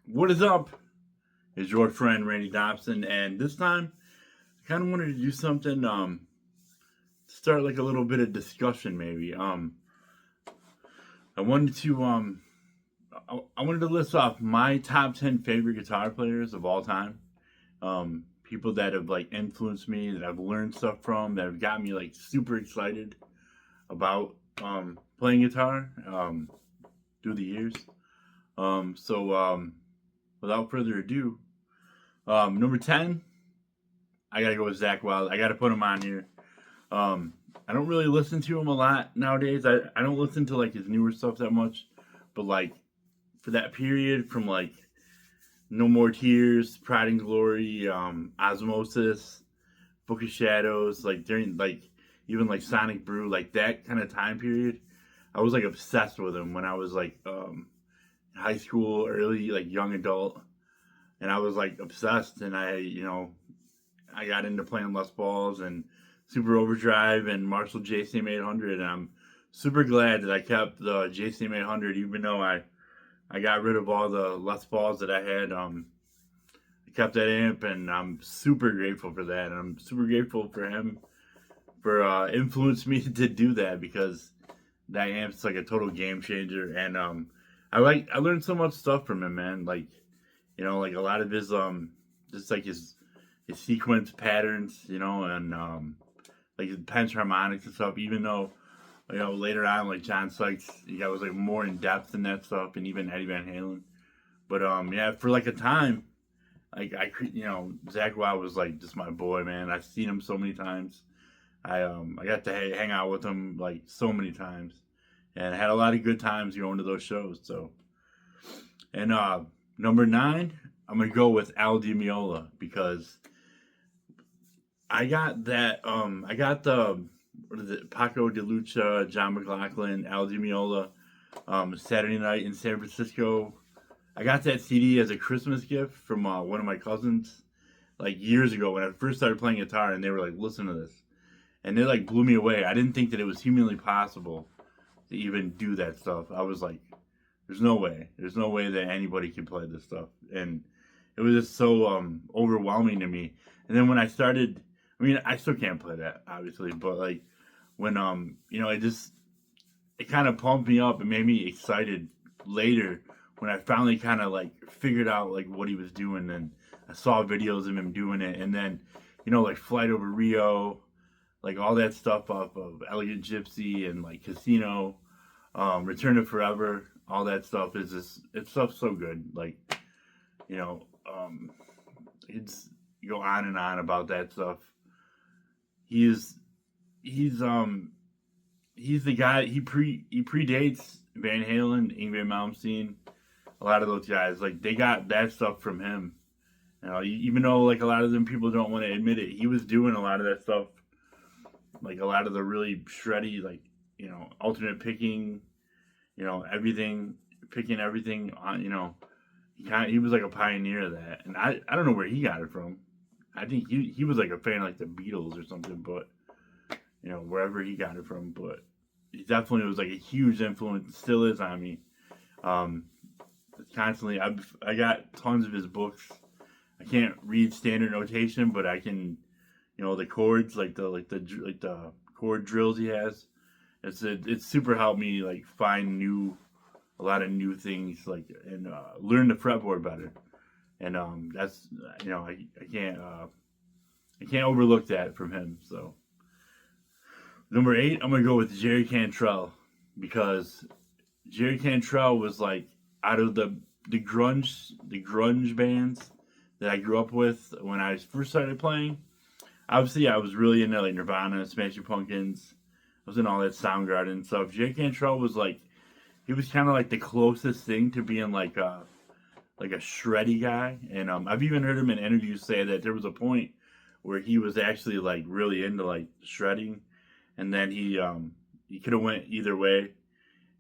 What is up? It's your friend Randy Dobson, and this time I kind of wanted to do something. Start like a little bit of discussion, maybe. I wanted to I wanted to list off my top 10 favorite guitar players of all time. People that have like influenced me, that I've learned stuff from, that have got me like super excited about playing guitar through the years. So without further ado, number 10, I gotta go with Zach Wild. I gotta put him on here. I don't really listen to him a lot nowadays. I don't listen to like his newer stuff that much, but like for that period from like No More Tears, Pride and Glory, Osmosis, Book of Shadows, like during like even like Sonic Brew, like that kind of time period, I was like obsessed with him when I was like high school, early like young adult, and I was like obsessed. And I got into playing Les Pauls and Super Overdrive and Marshall JCM 800, and I'm super glad that I kept the JCM 800, even though I got rid of all the Les Pauls that I had. I kept that amp, and I'm super grateful for that, and I'm super grateful for him for influencing me to do that, because that amp's like a total game changer. And I learned so much stuff from him, man. Like like a lot of his just like his sequence patterns, and like his pentaharmonics and stuff. Even though later on, like John Sykes, he got was like more in depth in that stuff, and even Eddie Van Halen. But yeah, for like a time, like Zach Wild was like just my boy, man. I've seen him so many times. I got to hang out with him like so many times, and I had a lot of good times going to those shows. So, and number 9, I'm gonna go with Al Di Meola, because I got that. I got the what is it? Paco de Lucha, John McLaughlin, Al Di Meola, Saturday Night in San Francisco. I got that CD as a Christmas gift from one of my cousins, like years ago when I first started playing guitar, and they were like, "Listen to this," and it like blew me away. I didn't think that it was humanly possible to even do that stuff. I was like, "There's no way. There's no way that anybody can play this stuff," and it was just so overwhelming to me. And then when I started, I mean, I still can't play that, obviously, but like when it kind of pumped me up and made me excited later when I finally kind of like figured out like what he was doing, and I saw videos of him doing it. And then like Flight Over Rio, like all that stuff off of Elegant Gypsy and like Casino, Return to Forever, all that stuff is just, it's stuff so good. Like you know it's, you go on and on about that stuff. He's he's he's the guy. He predates Van Halen, Ingrid Malmsteen, a lot of those guys. Like they got that stuff from him. Even though like a lot of them people don't want to admit it, he was doing a lot of that stuff. Like a lot of the really shreddy, like alternate picking, everything, picking everything on. He was like a pioneer of that, and I don't know where he got it from. I think he was like a fan of like the Beatles or something, but wherever he got it from. But he definitely was like a huge influence, still is on me. Um, Constantly, I got tons of his books. I can't read standard notation, but I can, the chords, like the chord drills he has. It's super helped me like find a lot of new things, like, and learn the fretboard better. And that's I can't overlook that from him. So number 8, I'm gonna go with Jerry Cantrell, because Jerry Cantrell was like out of the grunge bands that I grew up with when I first started playing. Obviously, I was really into like Nirvana, Smashing Pumpkins. I was in all that Soundgarden stuff. Jerry Cantrell was like, he was kind of like the closest thing to being like a shreddy guy. And I've even heard him in interviews say that there was a point where he was actually like really into like shredding, and then he could have went either way,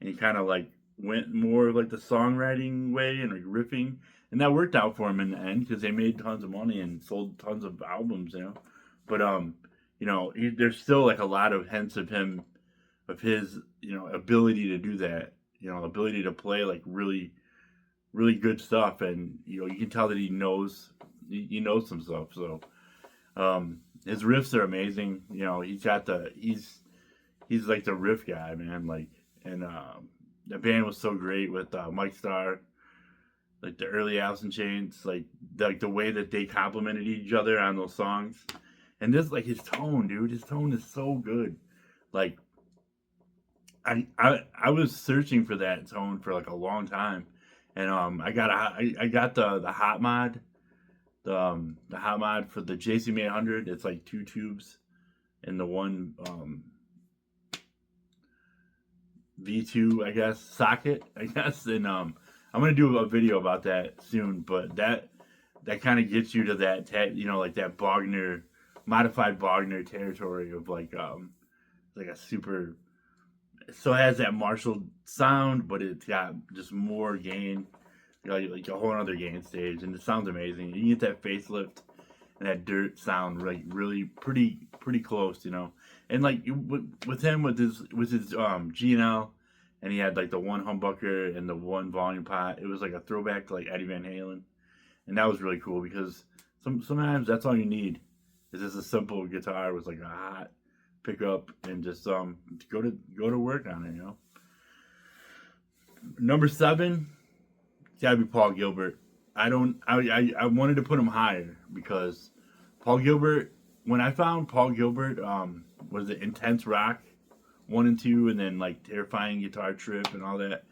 and he kind of like went more like the songwriting way and like riffing, and that worked out for him in the end because they made tons of money and sold tons of albums. But there's still like a lot of hints of him, of his ability to do that, ability to play like really really good stuff, and you can tell that he knows some stuff. So his riffs are amazing. He's like the riff guy, man. Like, and the band was so great with Mike Starr, like the early Alice in Chains, like the way that they complimented each other on those songs, and this like his tone, dude. His tone is so good. Like I was searching for that tone for like a long time, and I got the hot mod, the hot mod for the JCM 800. It's like two tubes and the one V2, I guess, socket, I guess. And I'm gonna do a video about that soon. But that kind of gets you to that like that Bogner, modified Bogner territory of like a super. It still has that Marshall sound, but it's got just more gain, like a whole other gain stage, and it sounds amazing. You get that facelift and that dirt sound, like really pretty close, And like with him with his G&L, and he had like the one humbucker and the one volume pot. It was like a throwback to like Eddie Van Halen, and that was really cool because sometimes that's all you need is just a simple guitar with like a hot pickup and just go to work on it. Number 7, it's gotta be Paul Gilbert. I wanted to put him higher because Paul Gilbert, when I found Paul Gilbert, was it Intense Rock 1 and 2, and then like Terrifying Guitar Trip and all that,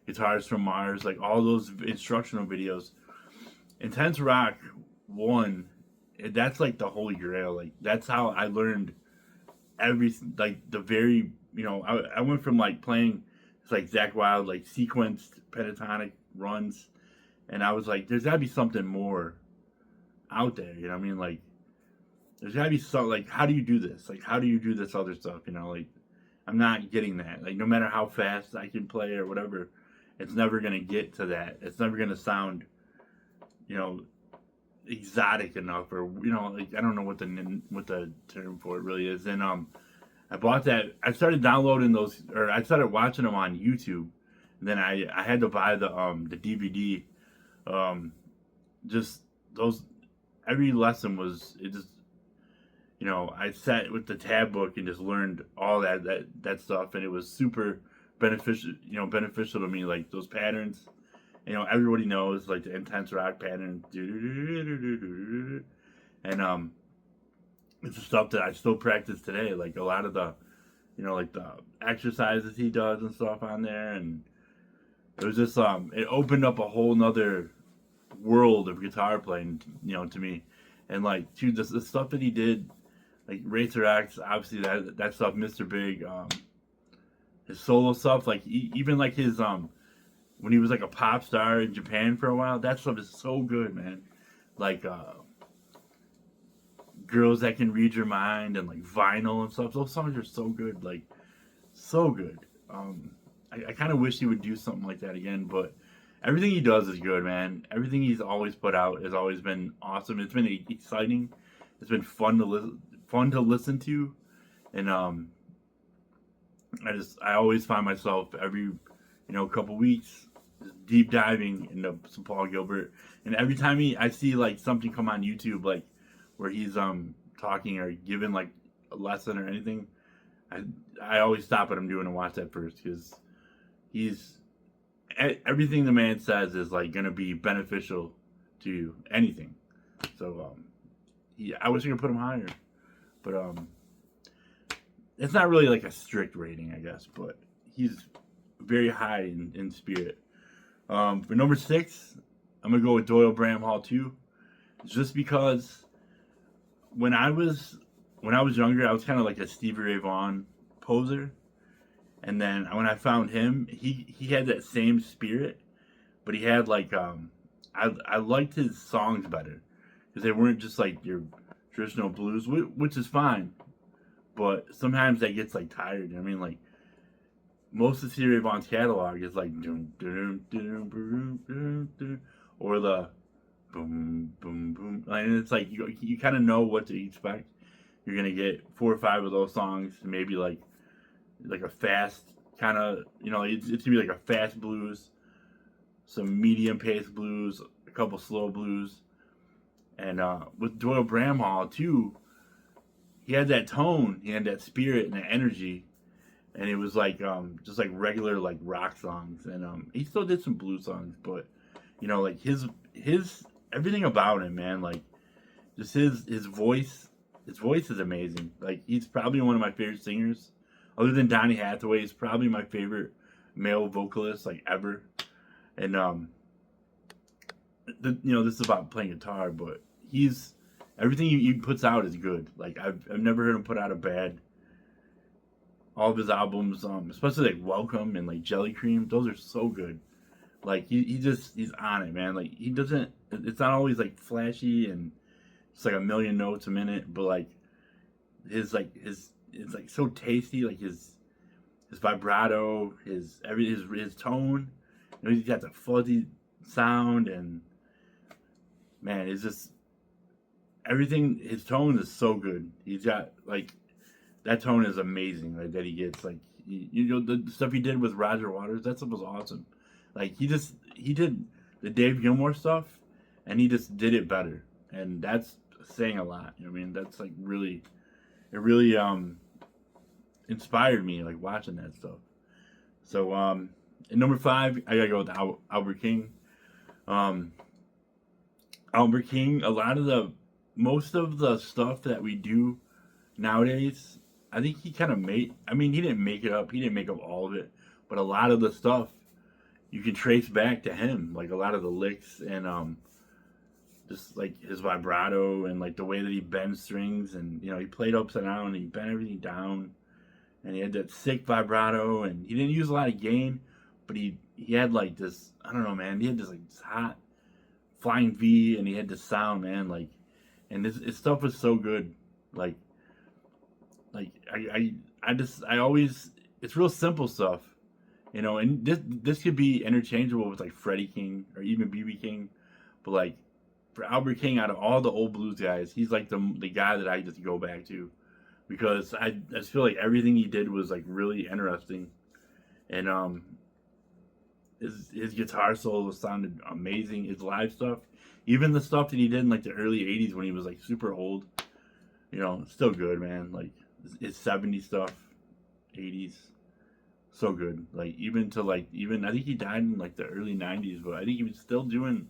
Guitars from Mars, like all those instructional videos. Intense Rock 1, that's like the holy grail. Like that's how I learned everything. Like the very, I went from like playing it's like Zakk Wylde, like sequenced pentatonic runs, and I was like, there's gotta be something more out there. You know what I mean? Like there's gotta be some, like, how do you do this? Like how do you do this other stuff? Like I'm not getting that. Like no matter how fast I can play or whatever, it's never gonna get to that. It's never gonna sound, exotic enough, or like I don't know what the term for it really is. And I bought that. I started downloading those, or I started watching them on YouTube. And then I had to buy the DVD. Just those, every lesson was, it just, I sat with the tab book and just learned all that stuff, and it was super beneficial to me. Like those patterns, everybody knows like the Intense Rock pattern, and it's the stuff that I still practice today. Like a lot of the, like the exercises he does and stuff on there, and it was just it opened up a whole nother world of guitar playing, to me, and like to the stuff that he did, like Racer X, obviously that stuff, Mr. Big, his solo stuff, like even like his when he was like a pop star in Japan for a while, that stuff is so good, man. Like Girls That Can Read Your Mind and like Vinyl and stuff. Those songs are so good, like so good. I kind of wish he would do something like that again, but everything he does is good, man. Everything he's always put out has always been awesome. It's been exciting. It's been fun to listen to, and I always find myself every couple weeks just deep diving into some Paul Gilbert, and every time I see like something come on YouTube, like where he's talking or giving like a lesson or anything, I always stop what I'm doing and watch that first, because he's everything the man says is like gonna be beneficial to anything. So I wish I could put him higher, but it's not really like a strict rating, I guess, but he's very high in spirit. For number 6, I'm gonna go with Doyle Bramhall 2, just because when I was younger, I was kind of like a Stevie Ray Vaughan poser, and then when I found him, he had that same spirit, but he had like I liked his songs better because they weren't just like your traditional blues, which is fine, but sometimes that gets like tired. I mean, like most of Stevie Ray Vaughan's catalog is like dum, dum, dum, boom, dum, dum, or the boom boom boom, and it's like you kind of know what to expect. You're gonna get 4 or 5 of those songs, maybe like a fast kind of, it's gonna be like a fast blues, some medium pace blues, a couple slow blues, and with Doyle Bramhall too, he had that tone, he had that spirit and that energy, and it was like just like regular like rock songs, and he still did some blues songs, but like his everything about him, man, like just his voice. His voice is amazing. Like he's probably one of my favorite singers, other than Donny Hathaway. He's probably my favorite male vocalist like ever. And this is about playing guitar, but he's everything he puts out is good. Like I've never heard him put out a bad. All of his albums, especially like Welcome and like Jelly Cream, those are so good. Like he's on it, man. Like he doesn't. It's not always like flashy and it's like a million notes a minute, but like his it's like so tasty. Like his vibrato, his tone. He's got the fuzzy sound, and man, it's just everything. His tone is so good. He's got like that tone is amazing. Like that he gets like the stuff he did with Roger Waters. That stuff was awesome. Like he did the Dave Gilmour stuff, and he just did it better, and that's saying a lot. You know what I mean? That's like it really inspired me like watching that stuff. So at number 5, I gotta go with Albert King. Albert King, most of the stuff that we do nowadays, I think he kind of made. I mean, he didn't make it up. He didn't make up all of it, but a lot of the stuff you can trace back to him. Like a lot of the licks and just like his vibrato and like the way that he bends strings, and he played upside down and he bent everything down, and he had that sick vibrato, and he didn't use a lot of gain, but he had like this, I don't know, man, he had this like this hot flying V, and he had this sound, man, like, and his stuff was so good. like I always, it's real simple stuff, and this could be interchangeable with like Freddie King or even BB King, but like for Albert King, out of all the old blues guys, he's like the guy that I just go back to, because I just feel like everything he did was like really interesting, and his guitar solo sounded amazing. His live stuff, even the stuff that he did in like the early '80s when he was like super old, still good, man. Like his '70s stuff, '80s, so good. Like even I think he died in like the early '90s, but I think he was still doing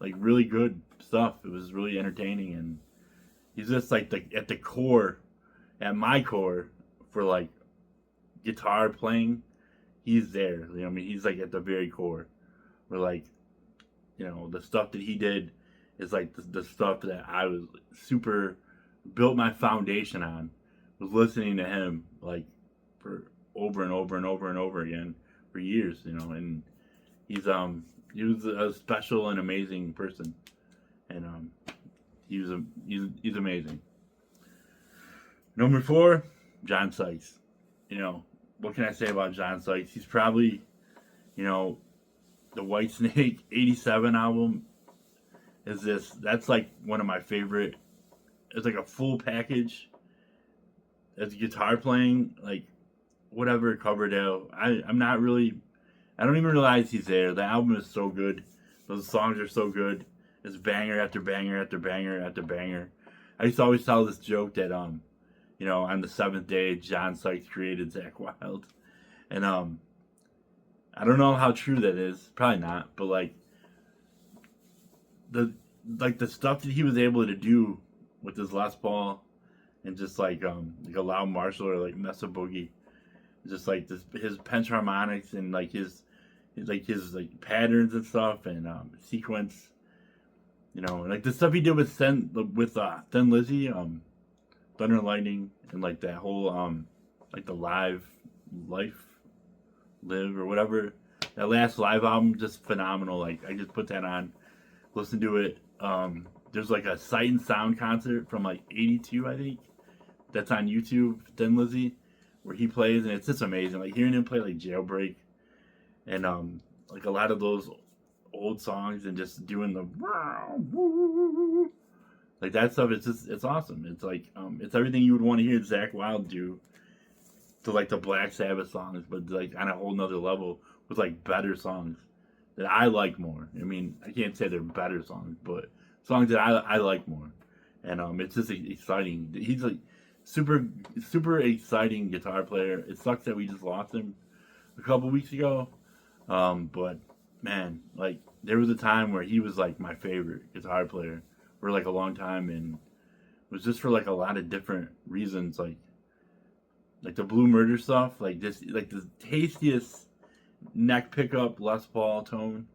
like really good stuff. It was really entertaining, and he's just like at the core, at my core, for like guitar playing. He's there. I mean, he's like at the very core. Where like, the stuff that he did is like the stuff that I was super built my foundation on. Was listening to him like for over and over and over and over again for years, and he was a special and amazing person, and he's amazing. Number 4, John Sykes. What can I say about John Sykes? He's probably, the Whitesnake '87 album that's like one of my favorite. It's like a full package. As guitar playing, like whatever Coverdale. I don't even realize he's there. The album is so good. Those songs are so good. It's banger after banger after banger after banger. I used to always tell this joke that on the 7th day, John Sykes created Zakk Wylde, and I don't know how true that is. Probably not, but like the stuff that he was able to do with his Les Paul, and just like a loud Marshall or like Mesa Boogie, just like his pentaharmonics and like his patterns and stuff, and sequence, like the stuff he did with Thin Lizzy, Thunder and Lightning, and like that whole like the live live or whatever, that last live album, just phenomenal. Like I just put that on, listen to it. There's like a Sight and Sound concert from like '82, I think, that's on YouTube, Thin Lizzy, where he plays, and it's just amazing. Like hearing him play like Jailbreak and like a lot of those old songs, and just doing the like that stuff. It's awesome. It's like it's everything you would want to hear Zakk Wylde do to like the Black Sabbath songs, but like on a whole nother level with like better songs that I like more. I mean, I can't say they're better songs, but songs that I like more. And it's just exciting. He's like super exciting guitar player. It sucks that we just lost him a couple weeks ago. But man, like there was a time where he was like my favorite guitar player for like a long time, and it was just for like a lot of different reasons, like the Blue Murder stuff, like just like the tastiest neck pickup Les Paul tone,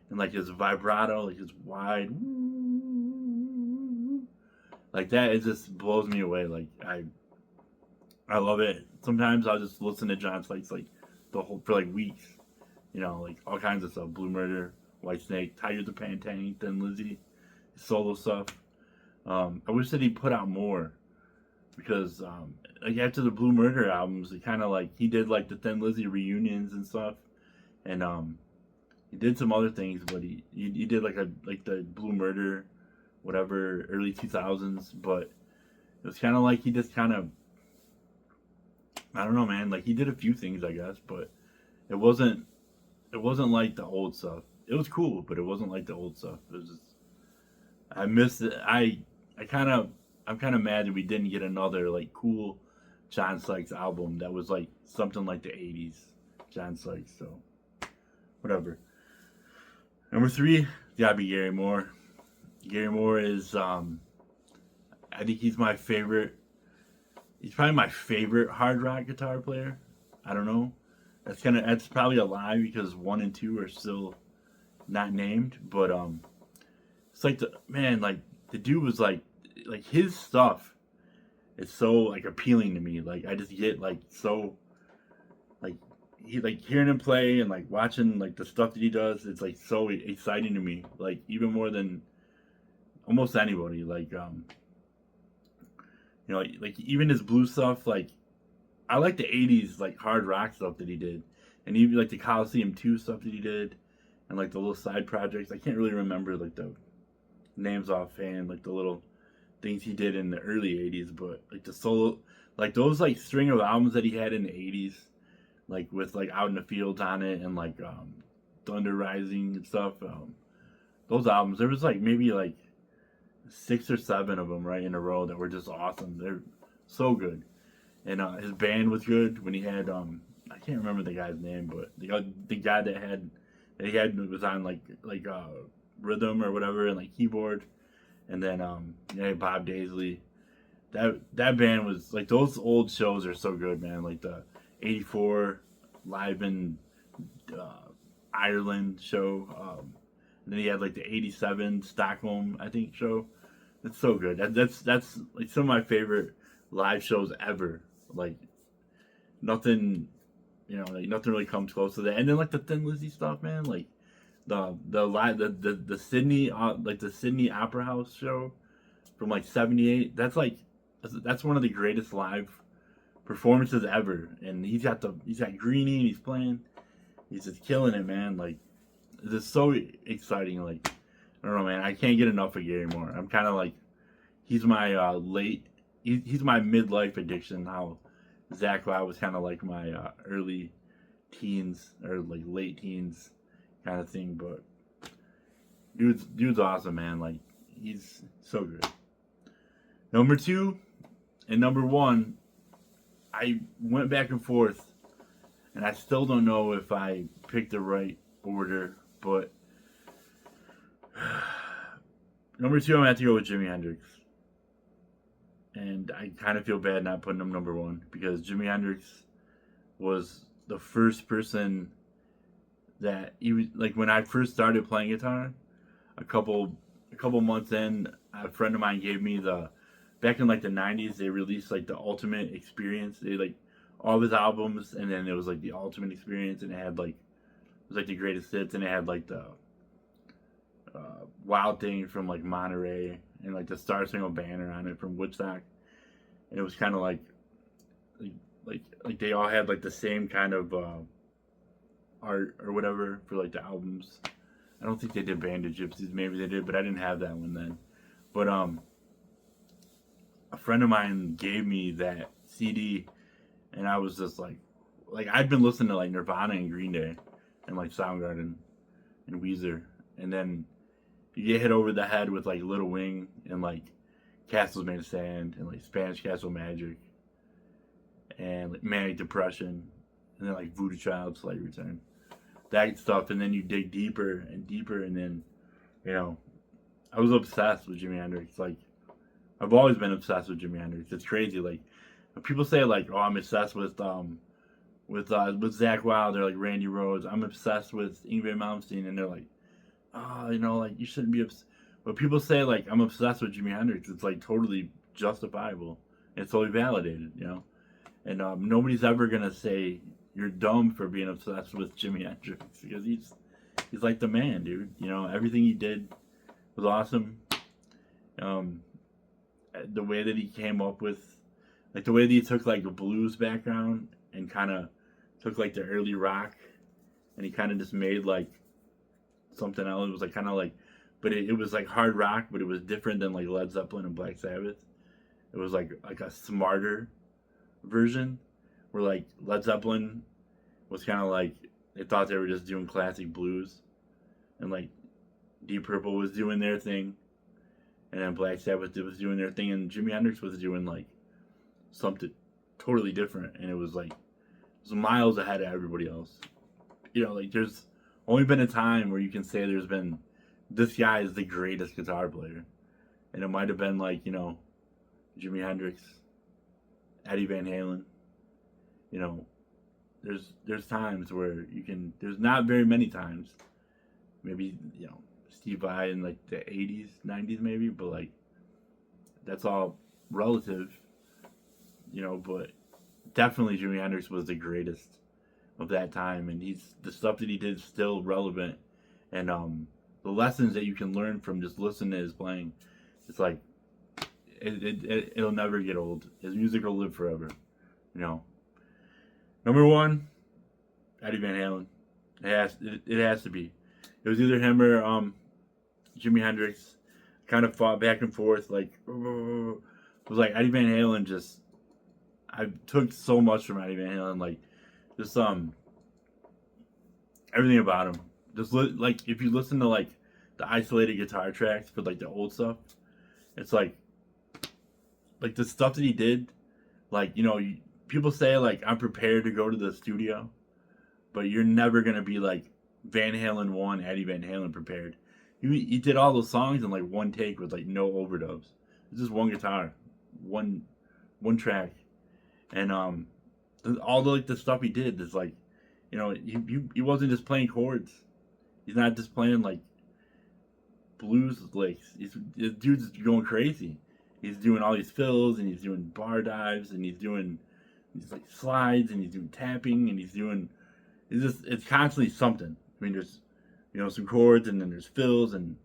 and like his vibrato, like his wide, like that. It just blows me away. Like I love it. Sometimes I'll just listen to John Sykes like the whole for like weeks. You know, like all kinds of stuff. Blue Murder, White Snake, Tiger the Pantang, Thin Lizzy, solo stuff. I wish that he put out more because like after the Blue Murder albums, it kind of like he did like the Thin Lizzy reunions and stuff, and he did some other things, but he did like the Blue Murder, whatever early 2000s, but it was kind of like he just kind of I don't know, man. Like he did a few things, I guess, but it wasn't like the old stuff. It was cool, but it wasn't like the old stuff. It was just I missed it. I'm kind of mad that we didn't get another like cool John Sykes album that was like something like the '80s John Sykes. So whatever. Number 3, gotta be Gary Moore. Gary Moore is I think he's my favorite. He's probably my favorite hard rock guitar player. I don't know. That's probably a lie because 1 and 2 are still not named, but it's like the dude was like his stuff is so like appealing to me. Like I just get like so like he like hearing him play and like watching like the stuff that he does. It's like so exciting to me. Like even more than almost anybody. Like you know like even his blues stuff. Like I like the '80s like hard rock stuff that he did, and even like the Coliseum 2 stuff that he did, and like the little side projects. I can't really remember like the names offhand, like the little things he did in the early '80s, but like the solo, like those like string of albums that he had in the '80s, like with like Out in the Fields on it and like Thunder Rising and stuff. Those albums, there was like maybe like 6 or 7 of them right in a row that were just awesome. They're so good, and his band was good when he had I can't remember the guy's name, but the guy that he had was on like rhythm or whatever and like keyboard, and then Bob Daisley. That band was like those old shows are so good, man. Like the '84 live in Ireland show, and then he had like the '87 Stockholm I think show. It's so good. That's like some of my favorite live shows ever. Like nothing, like nothing really comes close to that. And then like the Thin Lizzy stuff, man. Like the Sydney like the Sydney Opera House show from like '78. That's one of the greatest live performances ever. And he's got Greenie and he's playing. He's just killing it, man. Like it's just so exciting. Like I don't know, man. I can't get enough of Gary Moore. I'm kind of like he's my he's my midlife addiction. How Zach Wild was kind of like my early teens or like late teens kind of thing, but dude's awesome, man. Like he's so good. Number 2 and number 1, I went back and forth, and I still don't know if I picked the right order, but number 2, I'm gonna have to go with Jimi Hendrix, and I kind of feel bad not putting him number 1 because Jimi Hendrix was the first person that he was like when I first started playing guitar. A couple months in, a friend of mine gave me back in like the '90s. They released like the Ultimate Experience. They like all of his albums, and then it was like the Ultimate Experience, and it had like it was like the greatest hits, and it had like the Wild Thing from like Monterey, and like the Star Spangled Banner on it from Woodstock, and it was kind of like they all had like the same kind of art or whatever for like the albums. I don't think they did Bandit Gypsies. Maybe they did, but I didn't have that one then. But a friend of mine gave me that CD, and I was just like I'd been listening to like Nirvana and Green Day and like Soundgarden and Weezer, and then you get hit over the head with like Little Wing and like Castles Made of Sand and like Spanish Castle Magic and like Manic Depression and then like Voodoo Child, Slight Return, that stuff, and then you dig deeper and deeper, and then you know I was obsessed with Jimi Hendrix. Like I've always been obsessed with Jimi Hendrix. It's crazy. Like when people say like, "Oh, I'm obsessed with Zakk Wylde," they're like Randy Rhoads. I'm obsessed with Yngwie Malmsteen, and they're like, "Oh, you know, like you shouldn't be." But people say like I'm obsessed with Jimi Hendrix. It's like totally justifiable. It's totally validated, you know. And nobody's ever gonna say you're dumb for being obsessed with Jimi Hendrix because he's like the man, dude. You know, everything he did was awesome. Um, the way that he came up with, like the way that he took like a blues background and kind of took like the early rock, and he kind of just made like something else. It was like kind of like, but it was like hard rock, but it was different than like Led Zeppelin and Black Sabbath. It was like a smarter version, where like Led Zeppelin was kind of like they thought they were just doing classic blues, and like Deep Purple was doing their thing, and then Black Sabbath was doing their thing, and Jimi Hendrix was doing like something totally different, and it was like it was miles ahead of everybody else. You know, like there's only been a time where you can say there's been this guy is the greatest guitar player, and it might have been like Jimi Hendrix, Eddie Van Halen. You know, there's times where you can. There's not very many times. Maybe Steve Vai in like the 80s, 90s maybe, but like that's all relative. But definitely Jimi Hendrix was the greatest of that time, and the stuff that he did is still relevant, and the lessons that you can learn from just listening to his playing, it's like it'll never get old. His music will live forever. Number one, Eddie Van Halen. It has to be. It was either him or Jimi Hendrix. Kind of fought back and forth. Like it was like Eddie Van Halen. Just I took so much from Eddie Van Halen. Like just everything about him. Just like if you listen to like the isolated guitar tracks for like the old stuff, it's like the stuff that he did. Like people say like I'm prepared to go to the studio, but you're never gonna be like Van Halen 1, Eddie Van Halen prepared. He did all those songs in like one take with like no overdubs. It's just one guitar, one track, and all the stuff he did is like, he wasn't just playing chords. He's not just playing like blues licks. This dude's going crazy. He's doing all these fills, and he's doing bar dives, and he's doing these like slides, and he's doing tapping, and it's constantly something. I mean, there's some chords, and then there's fills and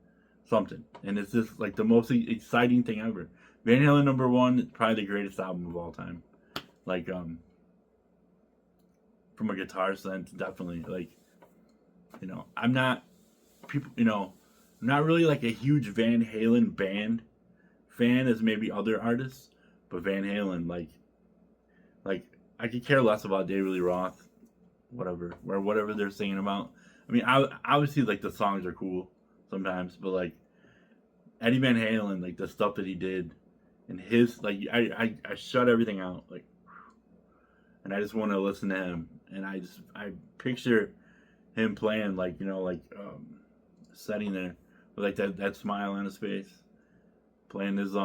something, and it's just like the most exciting thing ever. Van Halen number one is probably the greatest album of all time. Like from a guitar sense, definitely. Like I'm not I'm not really like a huge Van Halen band fan as maybe other artists, but Van Halen, like I could care less about David Lee Roth, whatever they're singing about. I mean, obviously like the songs are cool sometimes, but like Eddie Van Halen, like the stuff that he did, and his like I shut everything out, like, and I just want to listen to him, and I picture him playing like sitting there with like that smile on his face, playing his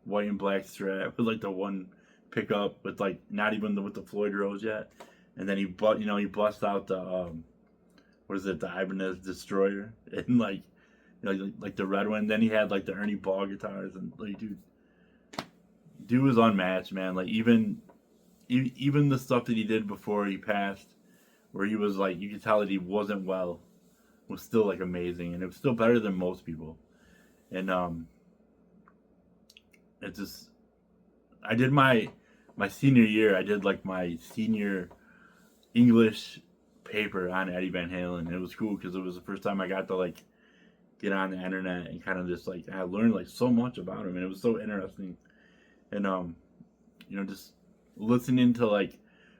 white and black Strat with like the one pickup with like not even with the Floyd Rose yet, and then he busts out the what is it, the Ibanez Destroyer, and like like the red one. Then he had like the Ernie Ball guitars, and like dude was unmatched, man. Like even the stuff that he did before he passed, where he was like, you could tell that he wasn't well, was still like amazing, and it was still better than most people. And it just, I did my senior year, I did like my senior English paper on Eddie Van Halen, and it was cool because it was the first time I got to like get on the internet and kind of just like I learned like so much about him, and it was so interesting. And just listening to like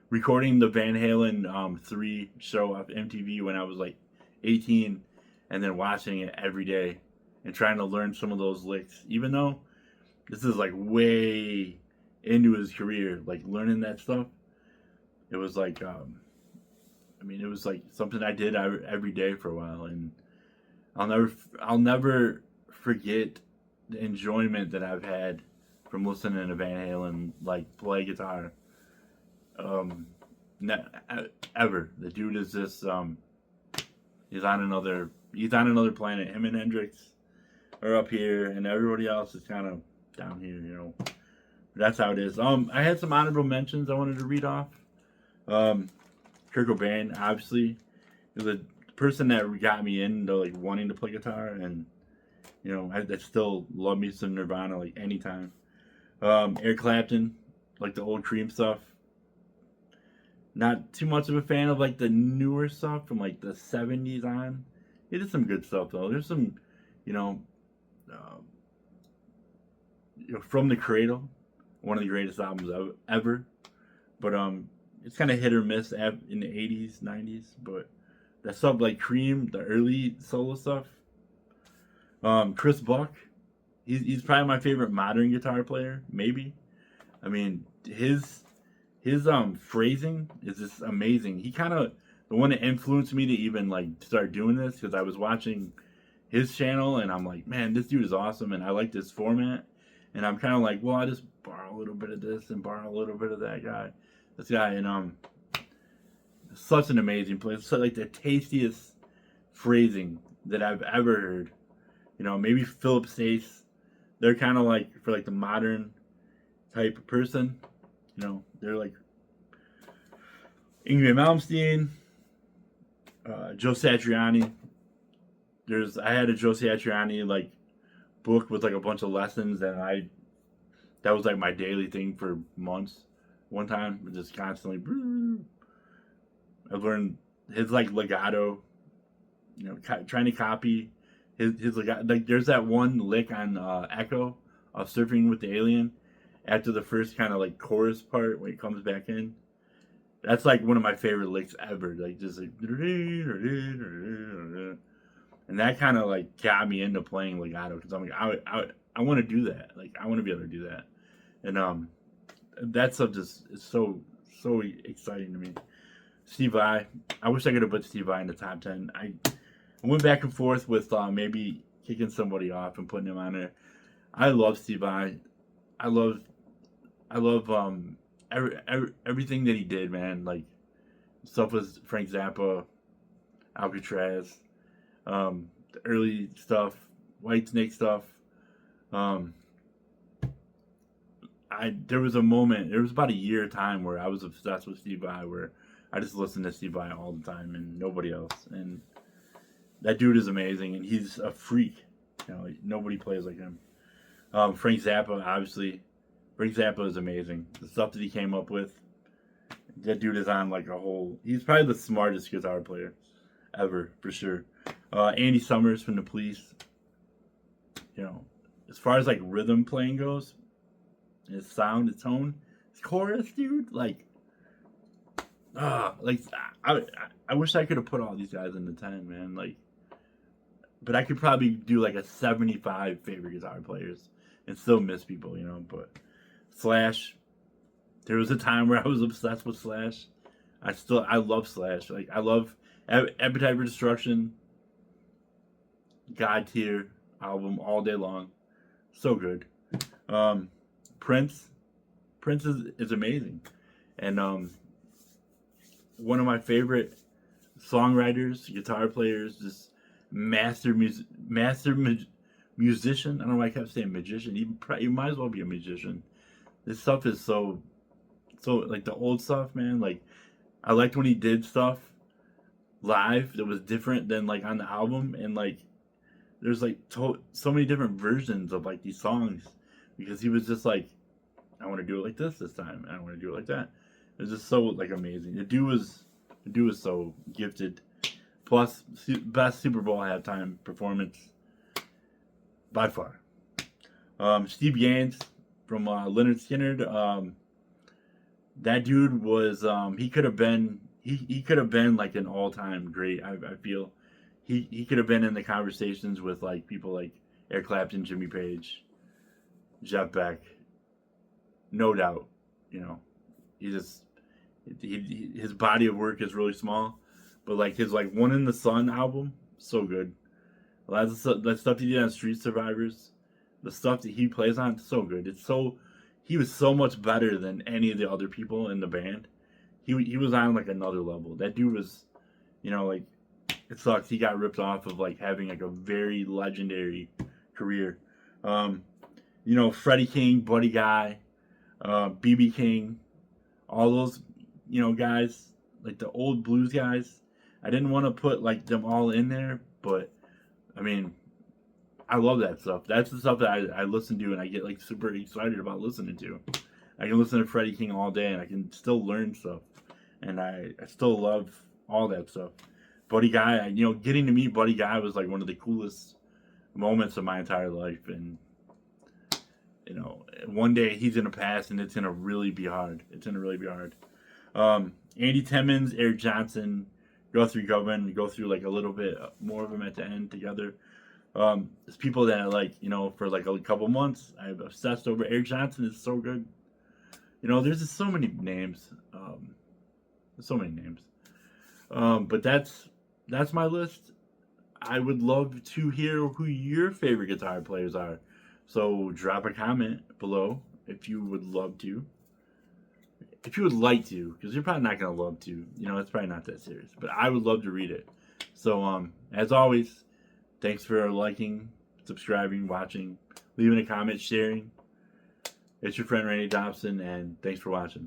recording the Van Halen 3 show off MTV when I was like 18, and then watching it every day and trying to learn some of those licks, even though this is like way into his career, like learning that stuff. It was like, it was like something I did every day for a while, and I'll never forget the enjoyment that I've had from listening to Van Halen like play guitar. Ne- Ever. The dude is just he's on another planet. Him and Hendrix are up here, and everybody else is kind of down here. But that's how it is. I had some honorable mentions I wanted to read off. Kurt Cobain, obviously, is the person that got me into like wanting to play guitar, and I still love me some Nirvana like anytime. Eric Clapton, like the old Cream stuff. Not too much of a fan of like the newer stuff from like the 70s on. It is some good stuff though. There's some, you know, uh, From the Cradle, one of the greatest albums ever. But it's kind of hit or miss in the 80s, 90s. But that stuff like Cream, the early solo stuff. Chris Buck, he's probably my favorite modern guitar player, maybe. I mean, his phrasing is just amazing. He kind of the one that influenced me to even like start doing this, because I was watching his channel and I'm like, man, this dude is awesome and I like this format. And I'm kind of like, well, I just borrow a little bit of this and borrow a little bit of this guy, and such an amazing player. So like the tastiest phrasing that I've ever heard. Maybe Philip Stace. They're kind of like for like the modern type of person. They're like Ingrid Malmsteen, Joe Satriani. I had a Joe Satriani like book with like a bunch of lessons, and that was like my daily thing for months. One time, just constantly. I've learned his like legato. Trying to copy his legato. Like there's that one lick on Echo of Surfing with the Alien. After the first kind of like chorus part when it comes back in, that's like one of my favorite licks ever. Like just like, and that kind of like got me into playing legato, because I'm like I want to do that. Like I want to be able to do that, and that stuff just is so exciting to me. Steve Vai, I wish I could have put Steve Vai in the top 10. I went back and forth with maybe kicking somebody off and putting him on there. I love Steve Vai. I love everything that he did, man. Like stuff with Frank Zappa, Alcatraz, the early stuff, Whitesnake stuff. There was about a year time where I was obsessed with Steve Vai, where I just listened to Steve Vai all the time and nobody else. And that dude is amazing, and he's a freak. Like, nobody plays like him. Frank Zappa, obviously. Frank Zappa is amazing. The stuff that he came up with. That dude is on like a whole. He's probably the smartest guitar player ever, for sure. Andy Summers from The Police. As far as like rhythm playing goes, his sound, his tone, his chorus, dude. Like I wish I could have put all these guys in the 10, man. Like, but I could probably do like a 75 favorite guitar players and still miss people, But Slash, there was a time where I was obsessed with Slash. I love Slash. Like, I love Appetite for Destruction, God Tier album all day long. So good. Prince is amazing. And one of my favorite songwriters, guitar players, just master musician. I don't know why I kept saying magician. You might as well be a magician. This stuff is so like the old stuff, man. Like I liked when he did stuff live that was different than like on the album, and like there's like so many different versions of like these songs, because he was just like, I want to do it like this time, and I want to do it like that. It was just so like amazing. The dude was so gifted. Plus, best Super Bowl halftime performance by far. Steve Gaines from Leonard Skinner. That dude was he could have been like an all-time great. I feel he could have been in the conversations with like people like Eric Clapton, Jimmy Page, Jeff Beck, no doubt. You know, he just his body of work is really small, but like his like One in the Sun album, so good. A lot of the stuff he did on Street Survivors, the stuff that he plays on, so good. He was so much better than any of the other people in the band. He was on like another level. That dude was, like it sucks. He got ripped off of like having like a very legendary career. Um, Freddie King, Buddy Guy, BB King, all those, guys, like the old blues guys. I didn't want to put like them all in there, but I mean, I love that stuff. That's the stuff that I listen to and I get like super excited about listening to. I can listen to Freddie King all day and I can still learn stuff. And I still love all that stuff. Buddy Guy, getting to meet Buddy Guy was like one of the coolest moments of my entire life. And, one day he's going to pass and it's going to really be hard. It's going to really be hard. Andy Timmons, Eric Johnson, Guthrie Govan, go through like a little bit more of them at the end together. It's people that I like, for like a couple months, I've obsessed over. Eric Johnson is so good. There's just so many names. There's so many names. But that's my list. I would love to hear who your favorite guitar players are. So drop a comment below if you would love to. If you would like to, because you're probably not going to love to. It's probably not that serious. But I would love to read it. So, as always, thanks for liking, subscribing, watching, leaving a comment, sharing. It's your friend Randy Dobson, and thanks for watching.